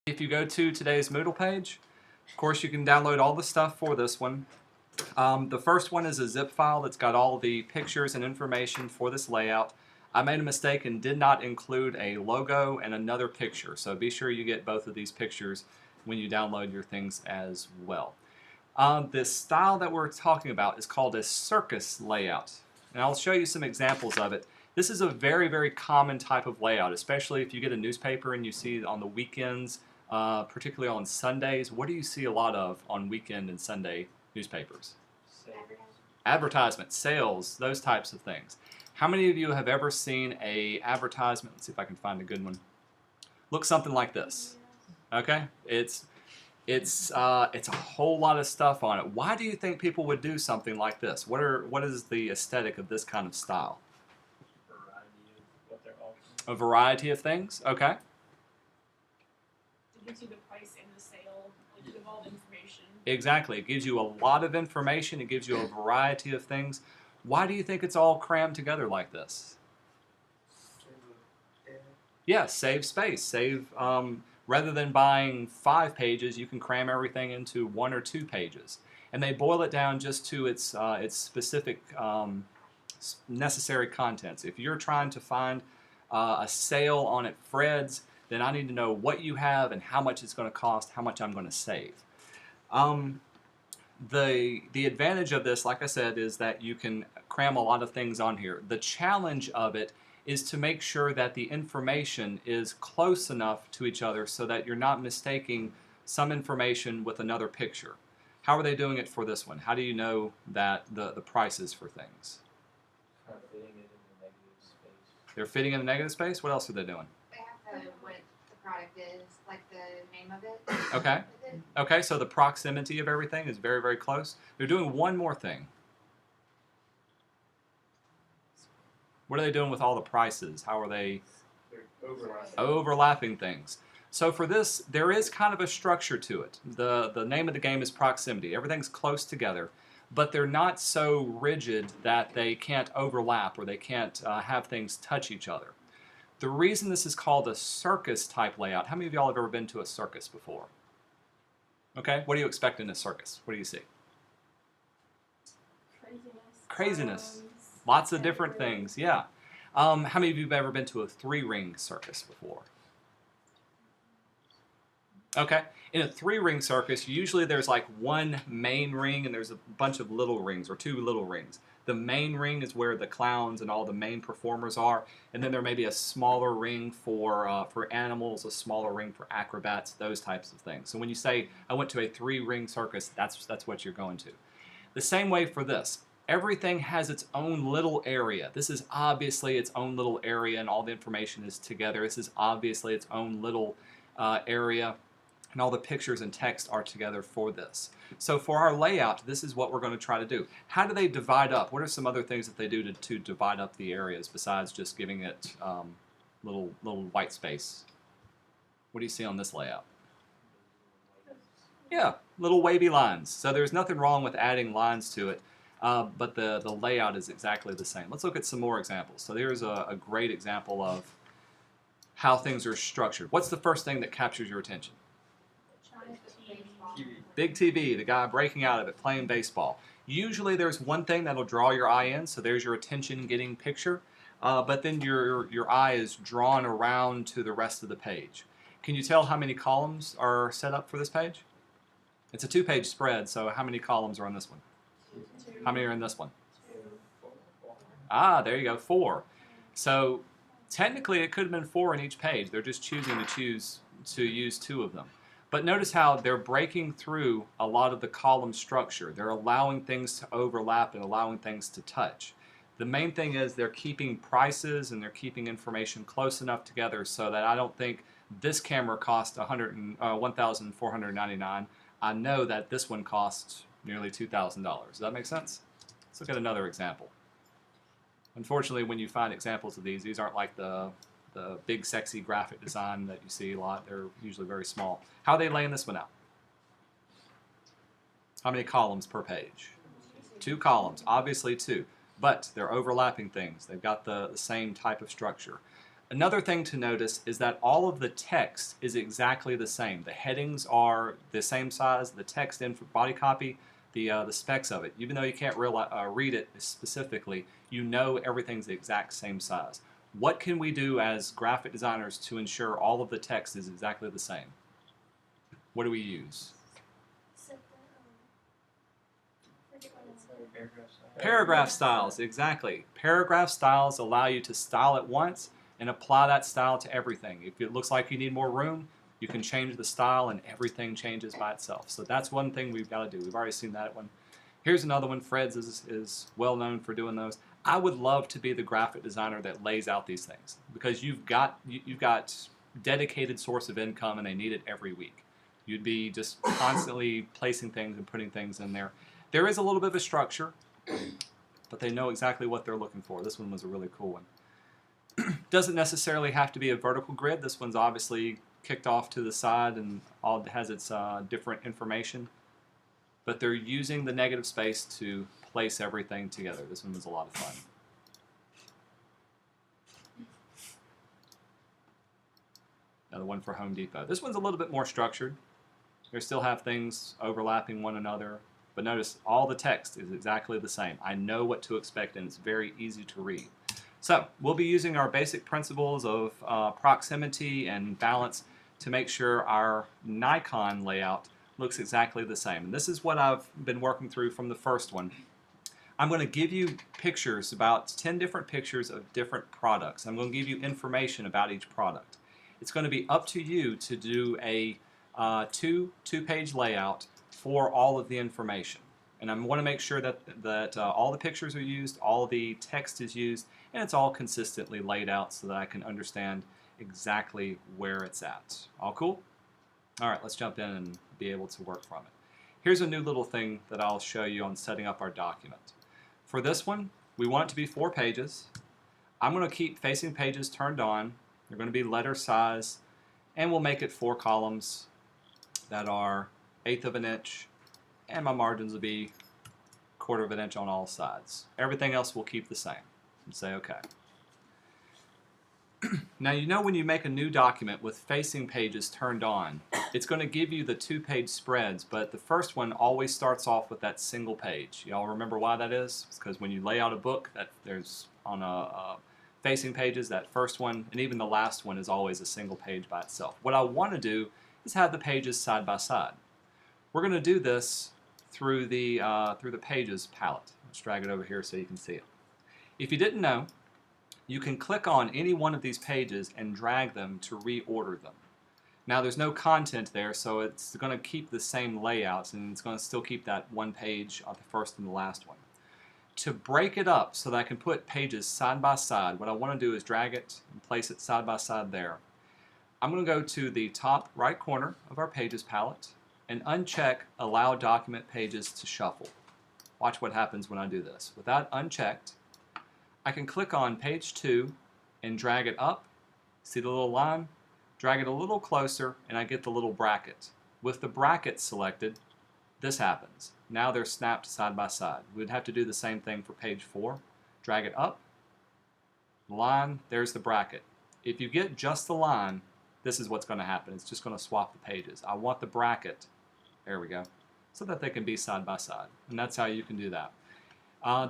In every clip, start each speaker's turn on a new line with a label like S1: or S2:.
S1: If you go to today's Moodle page, of course you can download all the stuff for this one. The first one is a zip file that's got all the pictures and information for this layout. I made a mistake and did not include a logo and another picture, so be sure you get both of these pictures when you download your things as well. This style that we're talking about is called a circus layout, and I'll show you some examples of it. This is a very, very common type of layout, especially if you get a newspaper and you see it on the weekends, particularly on Sundays. What do you see a lot of on weekend and Sunday newspapers? Advertisements, sales, those types of things. How many of you have ever seen a advertisement? Let's see if I can find a good one. Looks something like this. Okay, it's a whole lot of stuff on it. Why do you think people would do something like this? What is the aesthetic of this kind of style? A variety of things. Okay.
S2: It gives you the price and the sale, like you have all the information.
S1: Exactly. It gives you a lot of information. It gives you a variety of things. Why do you think it's all crammed together like this? Yeah, save space. Rather than buying 5 pages, you can cram everything into 1 or 2 pages. And they boil it down just to its specific necessary contents. If you're trying to find a sale on at Fred's, then I need to know what you have and how much it's going to cost, how much I'm going to save. The advantage of this, like I said, is that you can cram a lot of things on here. The challenge of it is to make sure that the information is close enough to each other so that you're not mistaking some information with another picture. How are they doing it for this one? How do you know that the prices for things? They're fitting in the negative space? What else are they doing?
S3: They have what the product is, like the name of it.
S1: Okay. Okay, so the proximity of everything is very, very close. They're doing one more thing. What are they doing with all the prices? How are they overlapping things? So for this, there is kind of a structure to it. The name of the game is proximity. Everything's close together, but they're not so rigid that they can't overlap or they can't have things touch each other. The reason this is called a circus type layout, how many of y'all have ever been to a circus before? Okay, what do you expect in a circus? What do you see? Craziness. Lots of different things, yeah. How many of you have ever been to a 3-ring circus before? Okay, in a 3-ring circus, usually there's like one main ring and there's a bunch of little rings or 2 little rings. The main ring is where the clowns and all the main performers are, and then there may be a smaller ring for animals, a smaller ring for acrobats, those types of things. So when you say, I went to a 3-ring circus, that's what you're going to. The same way for this. Everything has its own little area. This is obviously its own little area and all the information is together. This is obviously its own little area, and all the pictures and text are together for this. So for our layout, this is what we're going to try to do. How do they divide up? What are some other things that they do to divide up the areas besides just giving it little white space? What do you see on this layout? Yeah, little wavy lines. So there's nothing wrong with adding lines to it, but the layout is exactly the same. Let's look at some more examples. So here's a great example of how things are structured. What's the first thing that captures your attention? Big TV, the guy breaking out of it, playing baseball. Usually there's one thing that'll draw your eye in, so there's your attention-getting picture, but then your eye is drawn around to the rest of the page. Can you tell how many columns are set up for this page? It's a 2-page spread, so how many columns are on this one? How many are in this one? Ah, there you go, 4. So technically it could have been 4 in each page. They're just choosing to use 2 of them. But notice how they're breaking through a lot of the column structure. They're allowing things to overlap and allowing things to touch. The main thing is they're keeping prices and they're keeping information close enough together so that I don't think this camera cost $1,499. I know that this one costs nearly $2,000. Does that make sense? Let's look at another example. Unfortunately, when you find examples of these aren't like the big sexy graphic design that you see a lot. They're usually very small. How are they laying this one out? How many columns per page? 2 columns, obviously 2. But they're overlapping things. They've got the same type of structure. Another thing to notice is that all of the text is exactly the same. The headings are the same size, the text in for body copy, the specs of it. Even though you can't read it specifically, you know everything's the exact same size. What can we do as graphic designers to ensure all of the text is exactly the same? What do we use? Paragraph styles, exactly. Paragraph styles allow you to style it once and apply that style to everything. If it looks like you need more room, you can change the style and everything changes by itself. So that's one thing we've got to do. We've already seen that one. Here's another one. Fred's is well known for doing those. I would love to be the graphic designer that lays out these things, because you've got dedicated source of income and they need it every week. You'd be just constantly placing things and putting things in there. There is a little bit of a structure, but they know exactly what they're looking for. This one was a really cool one. Doesn't necessarily have to be a vertical grid. This one's obviously kicked off to the side and all has its different information. But they're using the negative space to place everything together. This one was a lot of fun. Another one for Home Depot. This one's a little bit more structured. They still have things overlapping one another. But notice all the text is exactly the same. I know what to expect and it's very easy to read. So we'll be using our basic principles of proximity and balance to make sure our Nikon layout looks exactly the same. And this is what I've been working through from the first one. I'm going to give you pictures, about 10 different pictures of different products. I'm going to give you information about each product. It's going to be up to you to do a two-page layout for all of the information. And I want to make sure that all the pictures are used, all the text is used, and it's all consistently laid out so that I can understand exactly where it's at. All cool? All right, let's jump in and be able to work from it. Here's a new little thing that I'll show you on setting up our document. For this one, we want it to be 4 pages. I'm going to keep facing pages turned on. They're going to be letter size, and we'll make it 4 columns that are 1/8 of an inch, and my margins will be 1/4 of an inch on all sides. Everything else will keep the same. And say OK. Now you know when you make a new document with facing pages turned on, it's going to give you the 2-page spreads, but the first one always starts off with that single page. Y'all remember why that is? It's because when you lay out a book, there's on facing pages, that first one, and even the last one is always a single page by itself. What I want to do is have the pages side by side. We're going to do this through the Pages palette. Let's drag it over here so you can see it. If you didn't know, you can click on any one of these pages and drag them to reorder them. Now there's no content there, so it's going to keep the same layouts and it's going to still keep that one page of the first and the last one. To break it up so that I can put pages side by side, what I want to do is drag it and place it side by side there. I'm going to go to the top right corner of our Pages palette and uncheck Allow Document Pages to Shuffle. Watch what happens when I do this. With that unchecked, I can click on page 2 and drag it up. See the little line? Drag it a little closer and I get the little bracket. With the bracket selected, this happens. Now they're snapped side by side. We'd have to do the same thing for page 4. Drag it up, line, there's the bracket. If you get just the line, this is what's going to happen. It's just going to swap the pages. I want the bracket, there we go, so that they can be side by side. And that's how you can do that.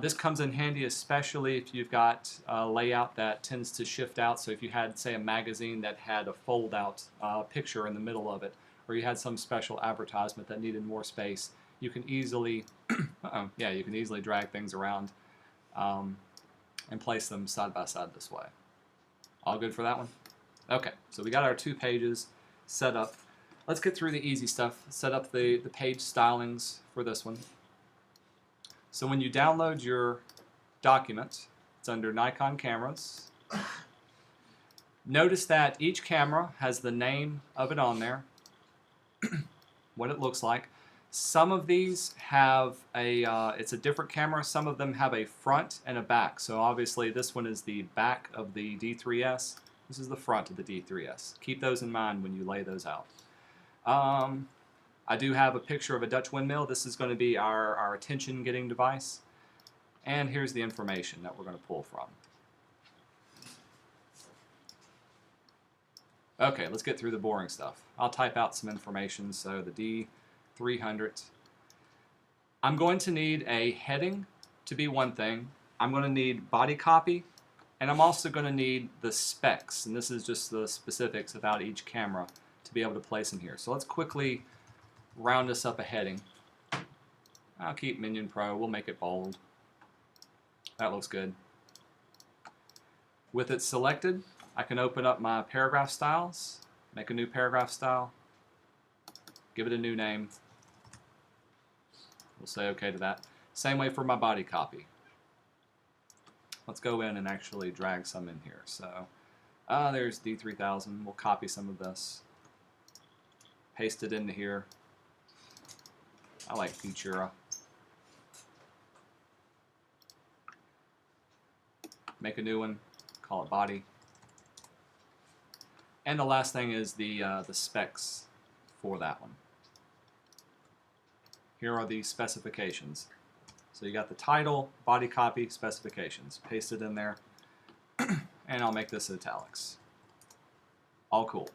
S1: This comes in handy especially if you've got a layout that tends to shift out. So if you had, say, a magazine that had a fold-out picture in the middle of it, or you had some special advertisement that needed more space, you can easily, you can easily drag things around and place them side by side this way. All good for that one? Okay, so we got our 2 pages set up. Let's get through the easy stuff. Set up the page stylings for this one. So when you download your document, it's under Nikon cameras. Notice that each camera has the name of it on there, what it looks like. Some of these have it's a different camera. Some of them have a front and a back. So obviously this one is the back of the D3S. This is the front of the D3S. Keep those in mind when you lay those out. I do have a picture of a Dutch windmill. This is going to be our attention-getting device. And here's the information that we're going to pull from. Okay, let's get through the boring stuff. I'll type out some information. So the D300. I'm going to need a heading to be one thing. I'm going to need body copy, and I'm also going to need the specs, and this is just the specifics about each camera to be able to place them here. So let's quickly round this up a heading. I'll keep Minion Pro. We'll make it bold. That looks good. With it selected, I can open up my paragraph styles, make a new paragraph style, give it a new name. We'll say OK to that. Same way for my body copy. Let's go in and actually drag some in here. So there's D3000. We'll copy some of this, paste it into here. I like Futura. Make a new one, call it body. And the last thing is the specs for that one. Here are the specifications. So you got the title, body copy, specifications. Paste it in there, and I'll make this italics. All cool.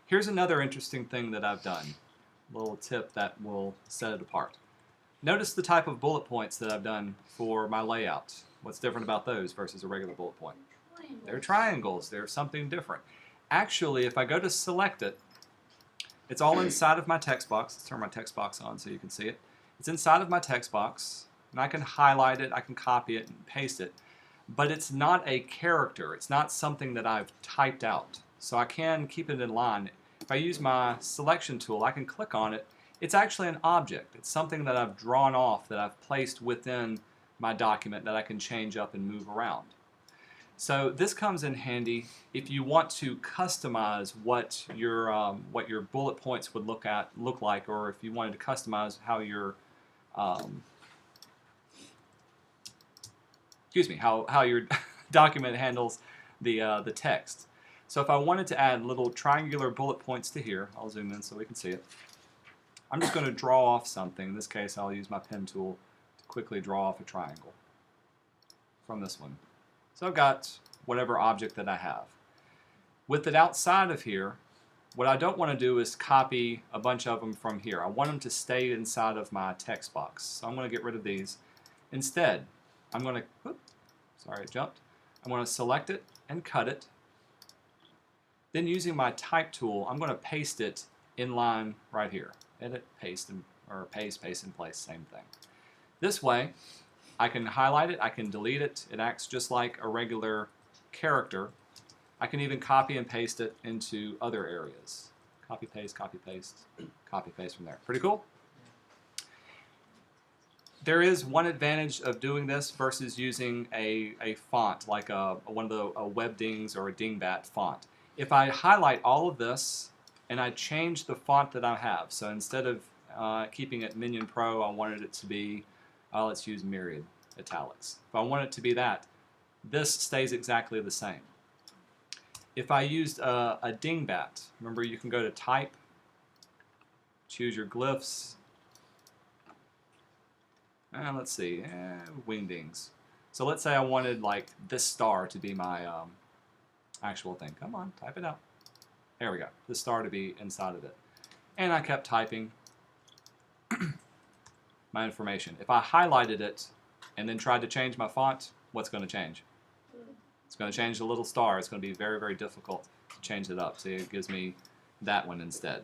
S1: Here's another interesting thing that I've done. A little tip that will set it apart. Notice the type of bullet points that I've done for my layout. What's different about those versus a regular bullet point? They're triangles. They're something different. Actually, if I go to select it, it's all inside of my text box. Let's turn my text box on so you can see it. It's inside of my text box, and I can highlight it, I can copy it and paste it, but it's not a character. It's not something that I've typed out. So I can keep it in line. If I use my selection tool, I can click on it. It's actually an object. It's something that I've drawn off, that I've placed within my document that I can change up and move around. So this comes in handy if you want to customize what your bullet points would look like, or if you wanted to customize how your how your document handles the text. So if I wanted to add little triangular bullet points to here, I'll zoom in so we can see it. I'm just going to draw off something. In this case, I'll use my pen tool to quickly draw off a triangle from this one. So I've got whatever object that I have. With it outside of here, what I don't want to do is copy a bunch of them from here. I want them to stay inside of my text box. So I'm going to get rid of these. Instead, I'm going to, sorry it jumped. I'm going to select it and cut it. Then using my type tool, I'm going to paste it in line right here. Edit, paste, or paste in place, same thing. This way, I can highlight it, I can delete it. It acts just like a regular character. I can even copy and paste it into other areas. Copy, paste, copy, paste, copy, paste from there. Pretty cool? There is one advantage of doing this versus using a font like one of the WebDings or a Dingbat font. If I highlight all of this and I change the font that I have, so instead of keeping it Minion Pro, I wanted it to be let's use Myriad Italics. If I want it to be that, this stays exactly the same. If I used a Dingbat, remember you can go to Type, choose your glyphs, and let's see, Wingdings. So let's say I wanted like this star to be my actual thing. Come on, type it out. There we go. This star to be inside of it. And I kept typing my information. If I highlighted it and then tried to change my font, what's going to change? It's going to change the little star. It's going to be very, very difficult to change it up. So it gives me that one instead.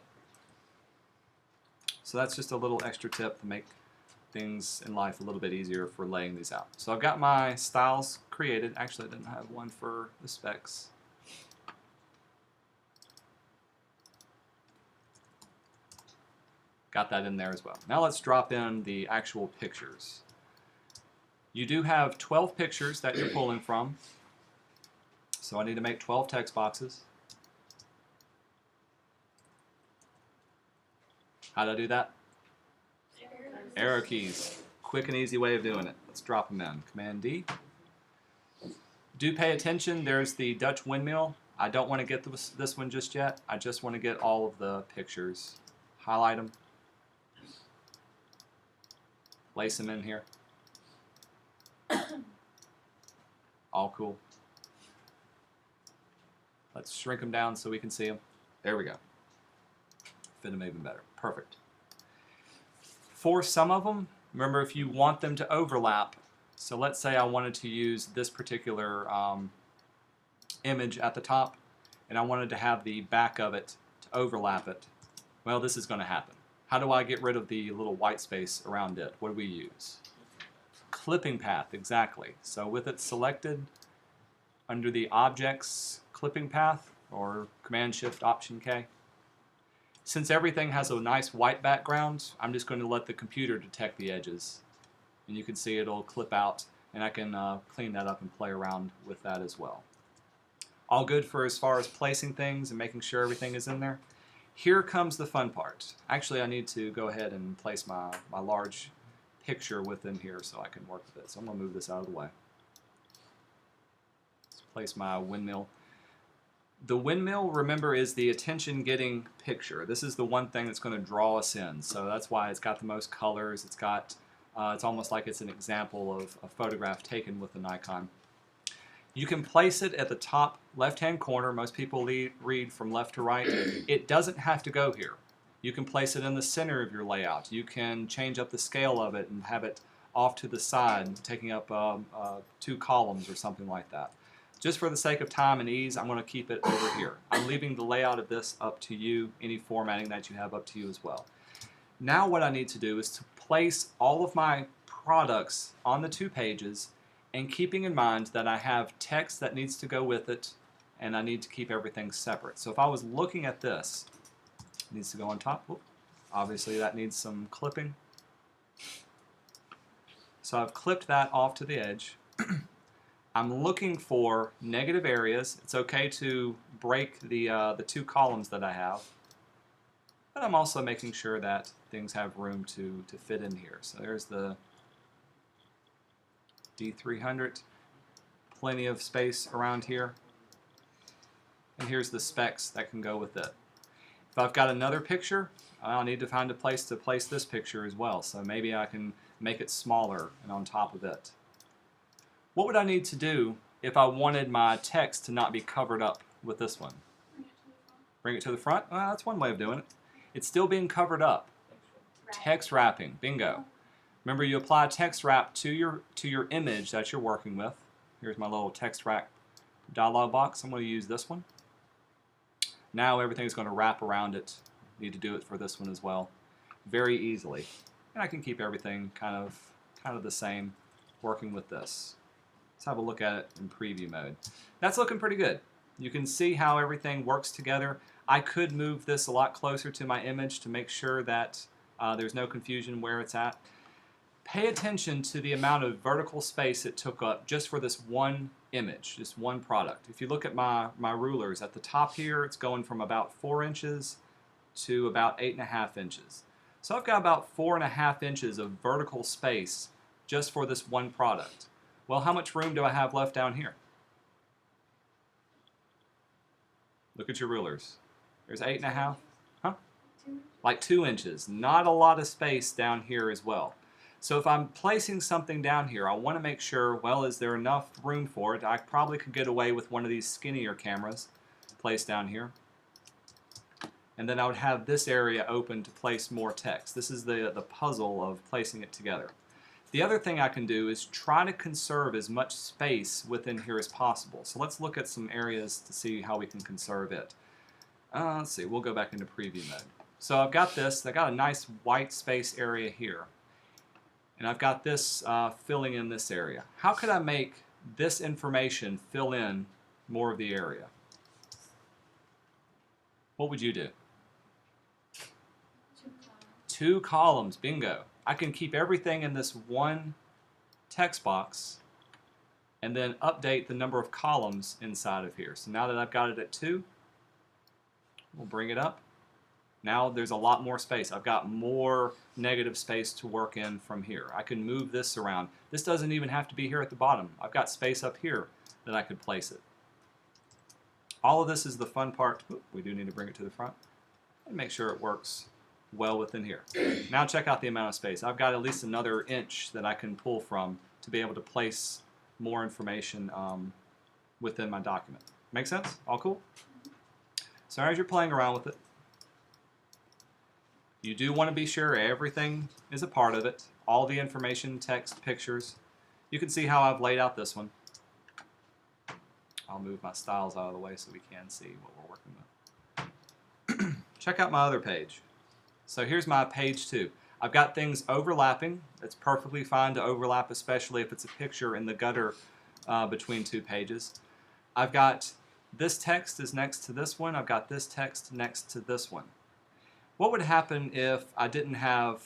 S1: So that's just a little extra tip to make things in life a little bit easier for laying these out. So I've got my styles created. Actually, I didn't have one for the specs. Got that in there as well. Now let's drop in the actual pictures. You do have 12 pictures that you're pulling from. So I need to make 12 text boxes. How do I do that? Arrow keys. Quick and easy way of doing it. Let's drop them in. Command D. Do pay attention. There's the Dutch windmill. I don't want to get this one just yet. I just want to get all of the pictures. Highlight them. Place them in here. All cool. Let's shrink them down so we can see them. There we go. Fit them even better. Perfect. For some of them, remember if you want them to overlap, so let's say I wanted to use this particular image at the top, and I wanted to have the back of it to overlap it. Well, this is going to happen. How do I get rid of the little white space around it? What do we use? Clipping path, exactly. So with it selected under the Objects clipping path, or Command-Shift-Option-K, since everything has a nice white background, I'm just going to let the computer detect the edges. And you can see it'll clip out, and I can clean that up and play around with that as well. All good for as far as placing things and making sure everything is in there. Here comes the fun part. Actually, I need to go ahead and place my large picture within here so I can work with it. So I'm going to move this out of the way. Let's place my windmill. The windmill, remember, is the attention-getting picture. This is the one thing that's going to draw us in. So that's why it's got the most colors. It's got, it's almost like it's an example of a photograph taken with the Nikon. You can place it at the top left-hand corner. Most people read from left to right. It doesn't have to go here. You can place it in the center of your layout. You can change up the scale of it and have it off to the side, taking up 2 columns or something like that. Just for the sake of time and ease, I'm going to keep it over here. I'm leaving the layout of this up to you, any formatting that you have up to you as well. Now what I need to do is to place all of my products on the 2 pages, and keeping in mind that I have text that needs to go with it, and I need to keep everything separate. So if I was looking at this, it needs to go on top. Whoop. Obviously that needs some clipping. So I've clipped that off to the edge. I'm looking for negative areas. It's okay to break the 2 columns that I have, but I'm also making sure that things have room to fit in here. So there's the D300, plenty of space around here, and here's the specs that can go with it. If I've got another picture, I'll need to find a place to place this picture as well, so maybe I can make it smaller and on top of it. What would I need to do if I wanted my text to not be covered up with this one? Bring it to the front? Well, that's one way of doing it. It's still being covered up. Text wrapping, bingo. Remember, you apply text wrap to your image that you're working with. Here's my little text wrap dialog box. I'm going to use this one. Now everything's going to wrap around it. Need to do it for this one as well, very easily. And I can keep everything kind of the same, working with this. Let's have a look at it in preview mode. That's looking pretty good. You can see how everything works together. I could move this a lot closer to my image to make sure that there's no confusion where it's at. Pay attention to the amount of vertical space it took up just for this one image, just one product. If you look at my rulers, at the top here, it's going from about 4 inches to about 8.5 inches. So I've got about 4.5 inches of vertical space just for this one product. Well, how much room do I have left down here? Look at your rulers. There's 8.5, huh? Like 2 inches. Not a lot of space down here as well. So if I'm placing something down here, I want to make sure, well, is there enough room for it? I probably could get away with one of these skinnier cameras placed down here. And then I would have this area open to place more text. This is the puzzle of placing it together. The other thing I can do is try to conserve as much space within here as possible. So let's look at some areas to see how we can conserve it. Let's see, we'll go back into preview mode. So I've got this, I got a nice white space area here. And I've got this filling in this area. How could I make this information fill in more of the area? What would you do? 2 columns, bingo. I can keep everything in this one text box and then update the number of columns inside of here. So now that I've got it at 2, we'll bring it up. Now there's a lot more space. I've got more negative space to work in from here. I can move this around. This doesn't even have to be here at the bottom. I've got space up here that I could place it. All of this is the fun part. Oop, we do need to bring it to the front and make sure it works well within here. Now check out the amount of space. I've got at least another inch that I can pull from to be able to place more information within my document. Make sense? All cool? So as you're playing around with it, you do want to be sure everything is a part of it. All the information, text, pictures. You can see how I've laid out this one. I'll move my styles out of the way so we can see what we're working with. Check out my other page. So here's my page 2. I've got things overlapping. It's perfectly fine to overlap, especially if it's a picture in the gutter between 2 pages. I've got this text is next to this one. I've got this text next to this one. What would happen if I didn't have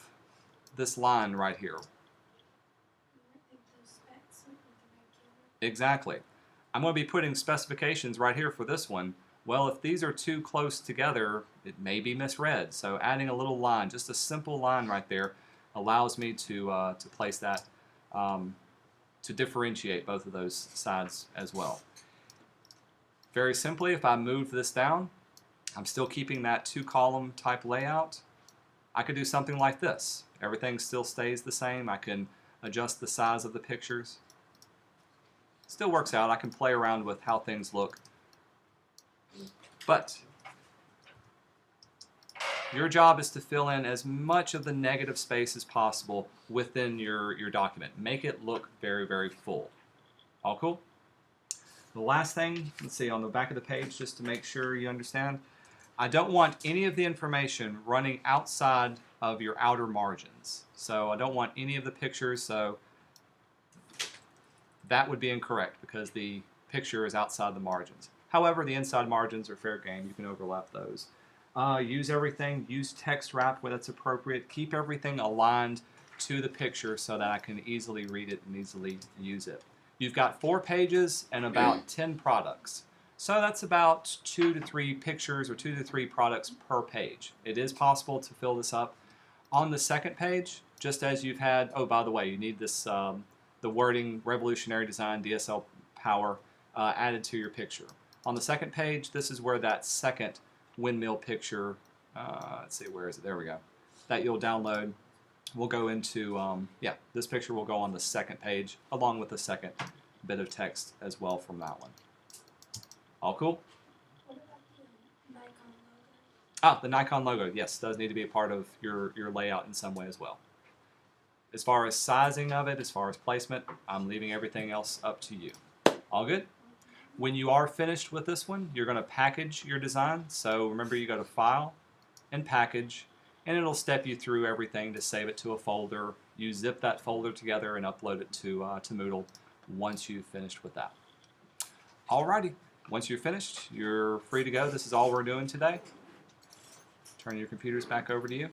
S1: this line right here? Exactly. I'm going to be putting specifications right here for this one. Well, if these are too close together, it may be misread. So adding a little line, just a simple line right there, allows me to place that, to differentiate both of those sides as well. Very simply, if I move this down, I'm still keeping that 2-column type layout. I could do something like this. Everything still stays the same. I can adjust the size of the pictures. Still works out. I can play around with how things look. But your job is to fill in as much of the negative space as possible within your document. Make it look very, very full. All cool? The last thing, let's see, on the back of the page, just to make sure you understand, I don't want any of the information running outside of your outer margins. So I don't want any of the pictures, so that would be incorrect because the picture is outside the margins. However, the inside margins are fair game. You can overlap those. Use everything. Use text wrap where that's appropriate. Keep everything aligned to the picture so that I can easily read it and easily use it. You've got 4 pages and about 10 products. So that's about 2 to 3 pictures or 2 to 3 products per page. It is possible to fill this up. On the second page, just as you've had, oh, by the way, you need this, the wording, revolutionary design, DSL power, added to your picture. On the second page, this is where that second windmill picture, let's see, where is it? There we go. That you'll download will go into, yeah, this picture will go on the second page along with the second bit of text as well from that one. All cool?
S4: What about the Nikon logo?
S1: Ah, the Nikon logo, yes, does need to be a part of your layout in some way as well. As far as sizing of it, as far as placement, I'm leaving everything else up to you. All good? When you are finished with this one, you're going to package your design. So remember, you go to File and Package, and it'll step you through everything to save it to a folder. You zip that folder together and upload it to Moodle once you've finished with that. Alrighty, once you're finished, you're free to go. This is all we're doing today. Turn your computers back over to you.